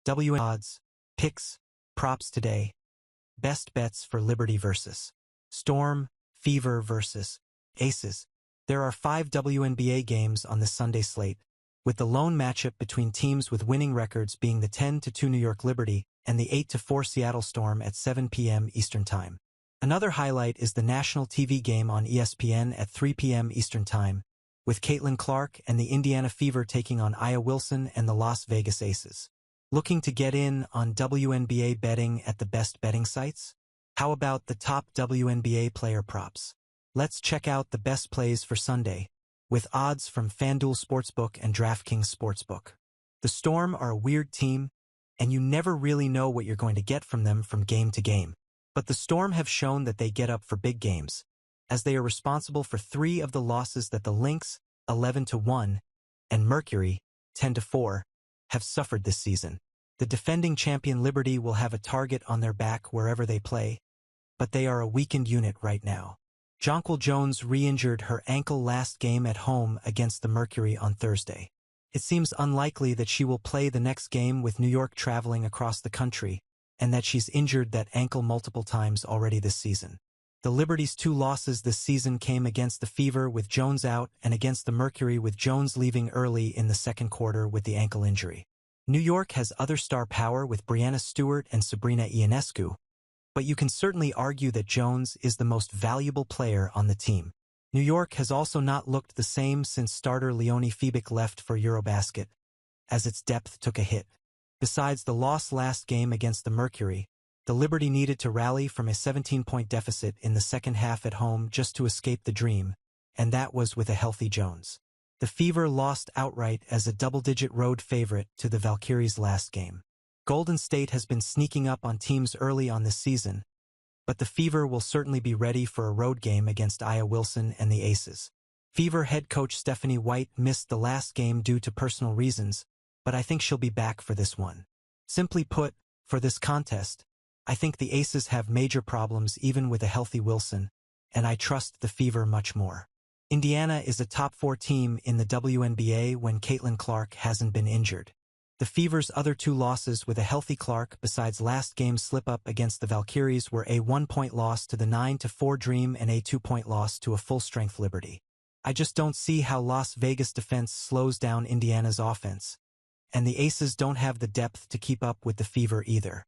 Odds, picks, props today. Best bets for Liberty versus Storm, Fever versus Aces. There are 5 WNBA games on this Sunday slate, with the lone matchup between teams with winning records being the 10-2 New York Liberty and the 8-4 Seattle Storm at 7 p.m. Eastern Time. Another highlight is the national TV game on ESPN at 3 p.m. Eastern Time, with Caitlin Clark and the Indiana Fever taking on Aya Wilson and the Las Vegas Aces. Looking to get in on WNBA betting at the best betting sites? How about the top WNBA player props? Let's check out the best plays for Sunday, with odds from FanDuel Sportsbook and DraftKings Sportsbook. The Storm are a weird team, and you never really know what you're going to get from them from game to game. But the Storm have shown that they get up for big games, as they are responsible for 3 of the losses that the Lynx, 11-1, and Mercury, 10-4, have suffered this season. The defending champion Liberty will have a target on their back wherever they play, but they are a weakened unit right now. Jonquil Jones re-injured her ankle last game at home against the Mercury on Thursday. It seems unlikely that she will play the next game with New York traveling across the country, and that she's injured that ankle multiple times already this season. The Liberty's 2 losses this season came against the Fever with Jones out and against the Mercury with Jones leaving early in the second quarter with the ankle injury. New York has other star power with Breanna Stewart and Sabrina Ionescu, but you can certainly argue that Jones is the most valuable player on the team. New York has also not looked the same since starter Leonie Fiebig left for Eurobasket, as its depth took a hit. Besides the loss last game against the Mercury, the Liberty needed to rally from a 17-point deficit in the second half at home just to escape the dream, and that was with a healthy Jones. The Fever lost outright as a double-digit road favorite to the Valkyries last game. Golden State has been sneaking up on teams early on this season, but the Fever will certainly be ready for a road game against Aya Wilson and the Aces. Fever head coach Stephanie White missed the last game due to personal reasons, but I think she'll be back for this one. Simply put, for this contest, I think the Aces have major problems even with a healthy Wilson, and I trust the Fever much more. Indiana is a top 4 team in the WNBA when Caitlin Clark hasn't been injured. The Fever's other 2 losses with a healthy Clark besides last game's slip-up against the Valkyries were a 1-point loss to the 9-4 Dream and a 2-point loss to a full-strength Liberty. I just don't see how Las Vegas defense slows down Indiana's offense, and the Aces don't have the depth to keep up with the Fever either.